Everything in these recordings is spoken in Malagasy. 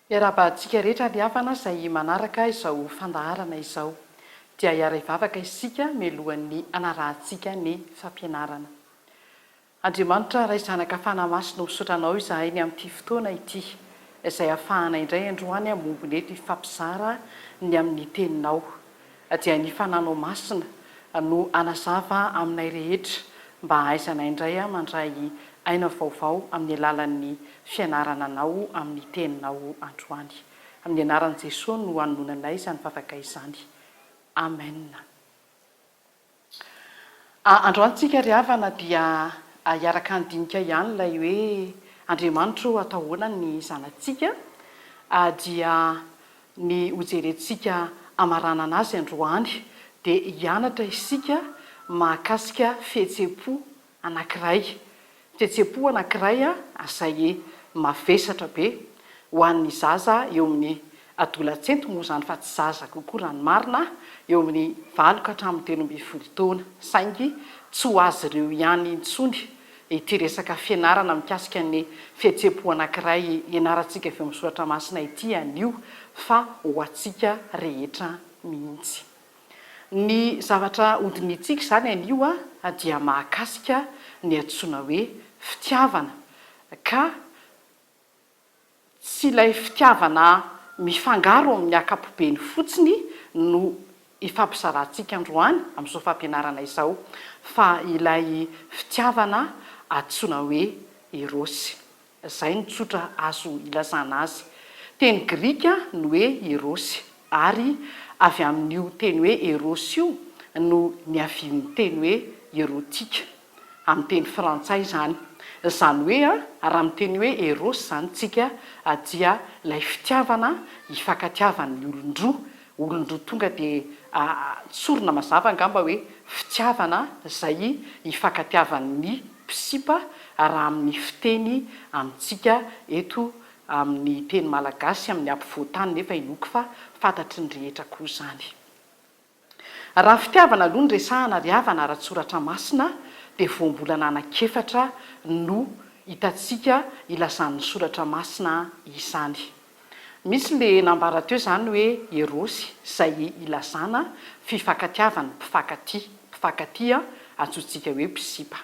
Miarabantsika rehetra ny havana izay manaraka izao fandaharana izao dia hiara hivavaka isika mialohan'ny anarahantsika ny fampianarana. Andriamanitra ray zanaka fanamasina misaotra anao izahay ny amin'ity fotoana ity izay ahafahana indray androany mombony eto hifampizara ny amin'ny teninao. Dia ny fananao masina no anazava aminay rehetra mba hahaizana indray mandray aina vaovao amin'ny alalan'ny fianarana anao amin'ny teninao androany. Amin'ny anaran'i Jesosy no hanonanay izany vavaka izany. Amen. Androantsika ry havana dia hiaraka andinika ihany ilay hoe Andriamanitra atahoana ny zanantsika dia ny hojerentsika amaranana azy androany dia hianatra isika mahakasika fihetsem-po anankiray. Fihetsem-po anankiray izay mavesatra be ho an'ny zaza eo amin'ny adolatsento moa izany fa tsy zaza kokoa raha ny marina eo amin'ny 9 ka hatramin'ny 12 taona. Saingy tsy ho azy ireo ihany intsony ity resaka fianarana mikasika ny fihetsem-po anankiray ianarantsika avy amin'ny soratra masina ity anio fa ho antsika rehetra mihitsy. Ny zavatra hodinitsika izany anio dia mahakasika ny antsoina hoe fitiavana, ka tsy ilay fitiavana mifangaro amin'ny ankapobeny fotsiny no ifampizarantsika androany amin'izao fampianarana izao, fa ilay fitiavana antsoina hoe Eros. Izay ny tsotra azo ilazana azy. Teny grika no hoe Eros ary avy amin'io teny hoe Eros io no niavian'ny teny hoe erotika amin'ny teny frantsay izany. Izany hoe raha amin'ny teny hoe Eros izany tsika dia ilay fitiavana hifankatiavan'ny olon-droa tonga dia tsorina mazava angamba hoe fitiavana izay hifankatiavan'ny mpisipa raha amin'ny fiteny amintsika eto amin'ny teny malagasy amin'ny ampovoantany nefa inoky fa fantatry ny rehetra koa izany. Raha fitiavana aloha ny resahana ry havana ara-tsoratra masina dia voambolana anankefatra no hitantsika ilazan'ny soratra masina izany. Misy le nambara teo izany hoe Eros izay ilazana fifankatiavan'ny mpifankaty antsointsika hoe mpisipa.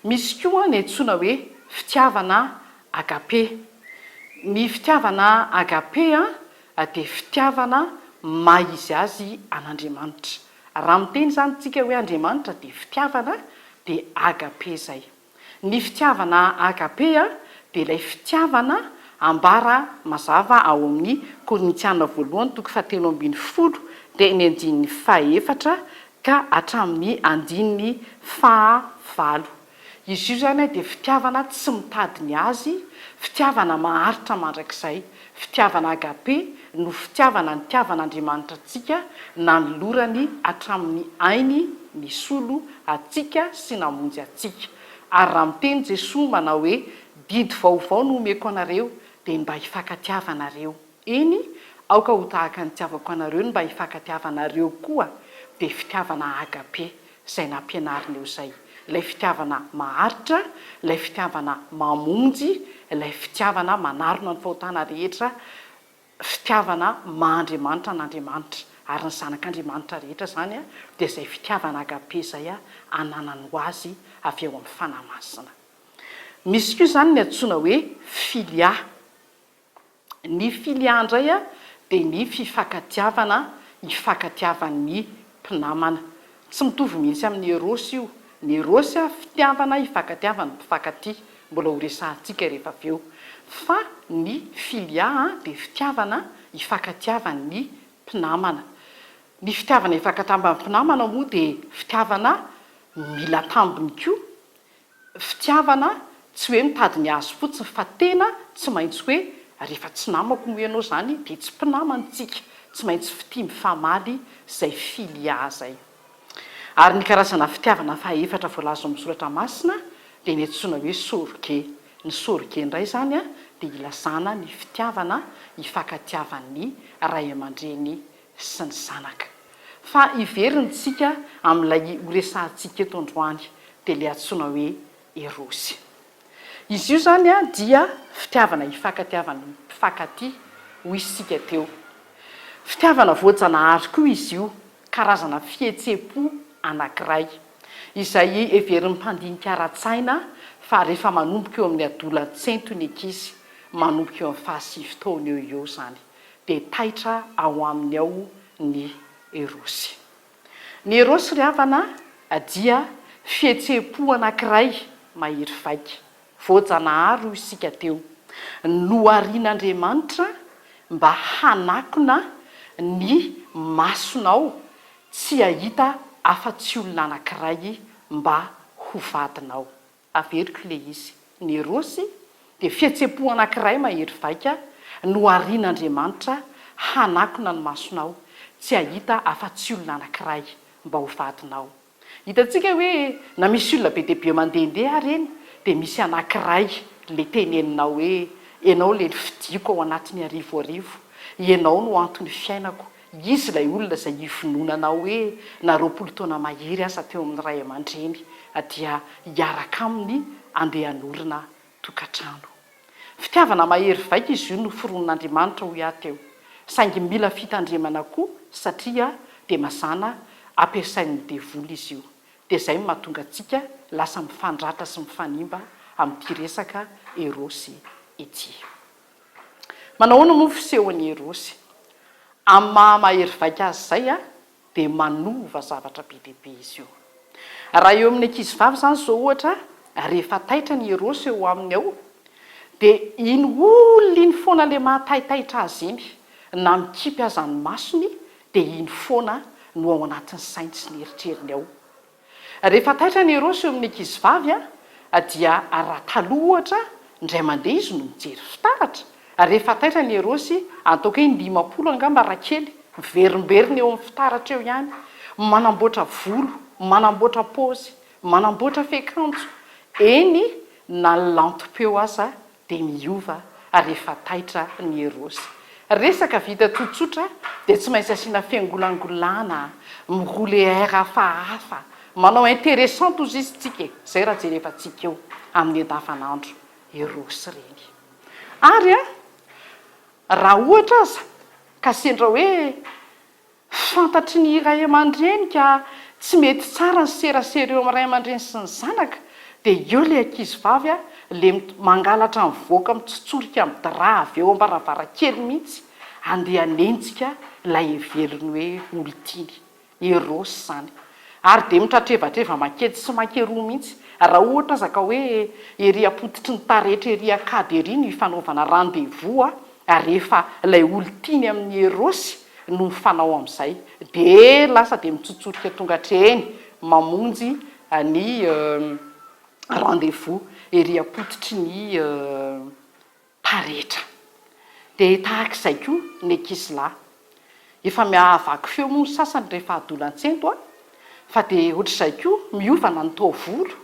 Misy koa ny antsoina hoe fitiavana agape. Ny fitiavana agape dia fitiavana maha izy azy an'Andriamanitra. Raha miteny izany tsika hoe Andriamanitra dia fitiavana dia agape izay. Ny fitiavana agape dia ilay fitiavana ambara mazava ao amin'ny Korintiana 1:7 dia ny 4 ka hatramin'ny 5. Izy io izany dia fitiavana tsy mitady ny azy, fitiavana maharitra mandrakizay. Fitiavana agape no fitiavana nitiavan'Andriamanitra antsika nanolorany hatramin'ny ainy nisolo atsika sy namonjy atsika. Ary raha miteny Jesosy manao hoe didy vaovao no omeko anareo dia mba hifankatiavanareo. Eny aoka ho tahaka ny tiavako anareo mba hifankatiavanareo koa dia fitiavana agape izay nampianarina eo izay. Ilay fitiavana maharitra, ilay fitiavana mamonjy, ilay fitiavana manarona ny fahotana rehetra, fitiavana mahandriamanitra n'Andriamanitra ary ny zanak'Andriamanitra rehetra izany dia izay fitiavana agape izay ananany ho azy avy eo amin'ny fanamasina. Misy koa izany ny antsoina hoe filia. Ny filia indray dia ny fifankatiavana hifankatiavan'ny mpinamana. Tsy mitovy mihitsy amin'ny Eros io. Ny Eros fitiavana hifankatiavan'ny mpifankaty, mbola ho resahantsika rehefa avy eo. Fa ny filia dia fitiavana hifankatiavan'ny mpinamana. Ny fitiavana hifankatiavan'ny mpinamana moa dia fitiavana mila tambiny koa. Fitiavana tsy hoe mitady ny azy fotsiny fa tena tsy maintsy hoe rehefa tsy namako moa ianao izany dia tsy mpinamantsika, tsy maintsy fitia mifamaly izay filia izay. Ary ny karazana fitiavana fahaefatra voalaza amin'ny soratra masina dia ny antsoina hoe sorge. Ny sorge indray izany dia ilazana ny fitiavana hifankatiavan'ny ray aman-dreny sy ny zanaka. Fa iverintsika amin'ilay horesahantsika eto androany dia ilay antsoina hoe Eros. Izy io izany dia fitiavana hifankatiavan'ny mpifankaty ho isika teo. Fitiavana voajanahary koa izy io, karazana fihetsem-po anankiray izay everin'ny mpandinika ara-tsaina fa rehefa manomboka eo amin'ny adolatsento ny ankizy, manomboka eo amin'ny fahasivy taona eo zany, dia taitra ao aminy ao ny Erosy. Ny Erosy ry havana dia fihetsem-po anankiray mahery vaika, voajanahary ho isika teo, noharian'Andriamanitra mba hanakona ny masonao tsy ahita afa-tsy olona anankiray mba ho vadinao. Averiko le izy. Ny Erosy dia fihetsem-po anankiray mahery vaika, noharian'Andriamanitra hanakona ny masonao tsy ahita afa-tsy olona anankiray mba ho vadinao. Hitantsika hoe na misy olona be deaibe mandehandeha reny dia misy anankiray le teneninao hoe ianao le fidiko ao anatin'ny arivo, ianao no antony fiainako. Izy ilay olona izay hivononanao hoe na 20 taona mahery aza teo amin'ny ray aman-dreny dia hiaraka aminy andeha hanorina tokantrano. Fitiavana mahery vaika izy io no foronon'Andriamanitra ho ahy teo, saingy mila fitandremana koa satria dia mazana ampiasain'ny devoly izy io. Dia izay mahatonga antsika lasa mifandratra sy mifanimba amin'ity resaka Erosy ity. Manahoana moa fisehon'ny Erosy? Amin'ny maha-mahery vaika azy izay dia manova zavatra be deaibe izy io. Raha eo amin'ny ankizivavy zany zao ohatra, rehefa taitra ny Erosy eo aminy ao, dia iny olona iny foana le mahataitaitra azy iny, na mikipy aza ny masony, dia iny foana no ao anatin'ny sainy sy ny eritreriny ao. Rehefa taitra ny Erosy eo amin'ny ankizivavy dia raha taloha ohatra indray mandeha izy no mijery fitaratra. Rehefa taitra ny Erosy ataoko hoe 50 angamba raha kely, miverimberina eo amin'ny fitaratra eo ihany, manamboatra volo, manamboatra paozy, manamboatra fekanjo, eny na lantopeo aza dia miova rehefa taitra ny Erosy. Resaka vita tsotsotra dia tsy maintsy asiana fiangolangolana, miroule air hafahafa, manao intéressant toy izy tsika. Izay raha jerefantsika eo amin'ny andavanandro Erosy reny. Ary raha ohatra aza ka sendra hoe fantatry ny ray aman-dreny ka tsy mety tsara ny serasera eo amin'ny ray aman-dreny sy ny zanaka, dia eo le ankizivavy le mangalatra mivoaka mitsotsorika amin'ny raha avy eo am-baravarakely mihitsy andeha hanenjika ilay heveriny hoe olon-tiany, Erosy zany. Ary dia mitratrevatreva makety sy makeroa mihitsy raha ohatra aza ka hoe ery apotitry ny taretra ery akady ery ny fanaovana rendez-vous rehefa ilay olon-tiany amin'ny Erosy no mifanao amin'izay, dia lasa dia mitsotsorika tonga hatreny mamonjy ny rendez-vous ery apotitry ny taretra. Dia tahak'izay koa ny ankizilahy, efa miahavaky feo moa ny sasany rehefa adolan-tsento fa dia ohatr'izay koa miovana ny taovolo,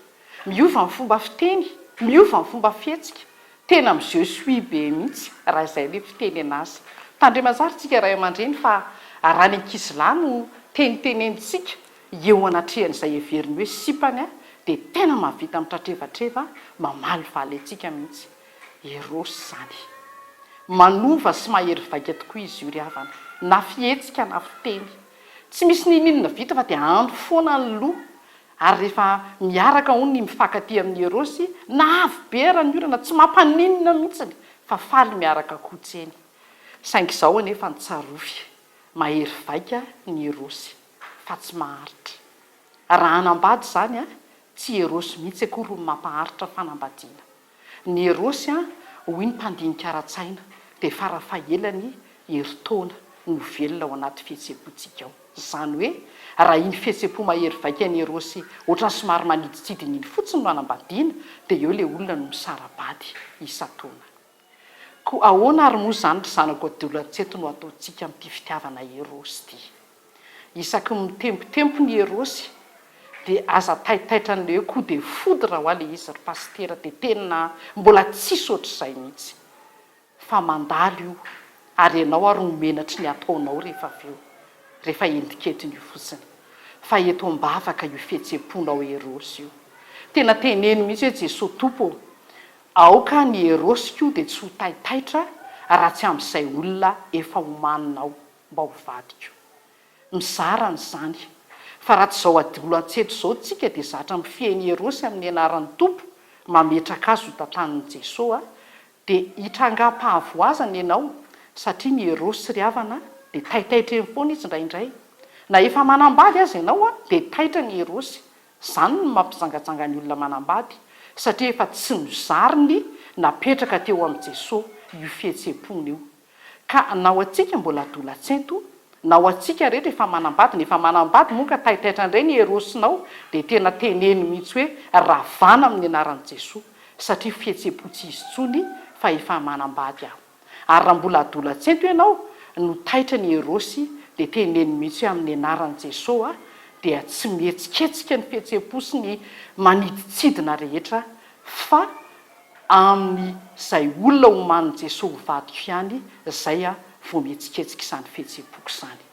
miova ny fomba fiteny, miova ny fomba fihetsika, tena mijeusui be mihitsy raha izay le fiteny anazy. Tandremazaritsika ray aman-dreny fa raha ny ankizilahy no tenitenenitsika eo anatrehan'izay heveriny hoe sipany dia tena mahavita mitratrevatreva mamaly valy antsika mihitsy. Erosy zany manova sy mahery vaika tokoa izy io ry havana, na fihetsika na fiteny, tsy misy ninona vita fa dia andro foana ny loha. Ary rehefa miaraka hono ny mifankatia amin'ny Erosy, na avy be ara-ny orana tsy mampaninona mihitsiny fa faly miaraka kotseny. Saingy izao anefa ny tsarofy, mahery vaika ny Erosy fa tsy maharitra. Raha hanambady zany tsy Erosy mihitsy akory no mampaharitra fanambadiana. Ny Erosy hoy ny mpandinika ara-tsaina dia farafahelany herintaona no velona ao anaty fihetsem-pontsika ao. Izany hoe raha iny fihetsem-po mahery vaika ny Erosy ohatrany somary maniditsidiny iny fotsiny no hanambadiana, dia eo le olona no misarabady isan-taona. Koa ahoana ary moa zany ry zanako adolan-tseto no ataontsika amin'ity fitiavana Erosy ity? Isaky mitempotempo ny Erosy dia aza taitaitra n'le hoe coup de foudre raha le izy ry pastera, dia tena mbola tsisy ohatr'izay mihitsy. Fa mandalo io ary ianao ary nomenatry ny ataonao rehefa avy eo, rehefa endiketiny io fotsiny. Fa eto am-bavaka io fihetsem-ponao Erosy io. Tena teneno mihitsy hoe Jesosy tompo, aoka ny Erosy io dia tsy ho taitaitra raha tsy amin'izay olona efa homaninao mba ho vadiko. Mizara n'izany fa raha tsy zao adolo antseto zao tsika dia zatra mifeny Erosy amin'ny anaran'ny tompo mametraka azy ho tantanin'i Jesosy dia hitrangam-pahavoazana ianao satria ny Erosy ry havana dia taitaitra eny foana izy indraindray na efa manambady azy ianao dia taitra ny Erosy. Izany no mampijangajanga ny olona manambady satria efa tsy mizariny napetraka teo amin'i Jesosy io fihetseham-pony io. Ka nao antsika mbola adola an-tsento, nao antsika rehetra efa manambady moa ka taitaitra indray ny Erosinao dia tena teneny mihitsy hoe ravana amin'ny anaran'i Jesosy satria fihetseham-po tsy izy tsony fa efa manambady aho. Ary raha mbola adola an-tsento ianao no taitra ny Erosy dia teneny mihitsy hoe amin'ny anaran'i Jesosy dia tsy mihetsiketsika ny fihetseham-po sy ny maniditsidina rehetra fa amin'izay olona homanin'i Jesosy ho vadiko ihany izay vao mihetsiketsika izany fihetseham-poko izany.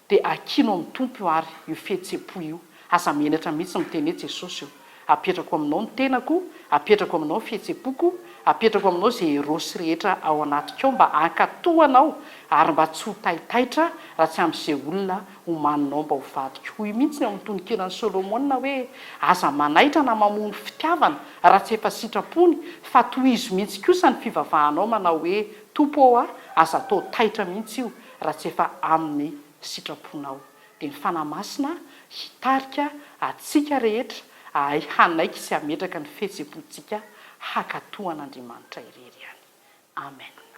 Dia akino amin'ny tompo io ary io fihetseham-po io, aza menatra mihitsy miteny hoe Jesosy io, apetrako aminao ny tenako, apetrako aminao ny fihetseham-poko, apetrako aminao izay Erosy rehetra ao anatiko ao mba hankatohanao ary mba tsy ho taitaitra raha tsy amin'izay olona homaninao mba ho vadiko. Hoy mihitsy amin'ny Tonon-kiran'i Solomona hoe aza manaitra na mamoha ny fitiavana raha tsy efa sitrapony fa tohizo mihitsy kosa ny fivavahanao manao hoe tompo ao aza atao taitra mihitsy io raha tsy efa amin'ny sitraponao. Dia ny fanamasina hitarika atsika rehetra ahay hanaika sy hametraka ny fihetseham-pontsika hakatohan'Andriamanitra irery ihany. Amen.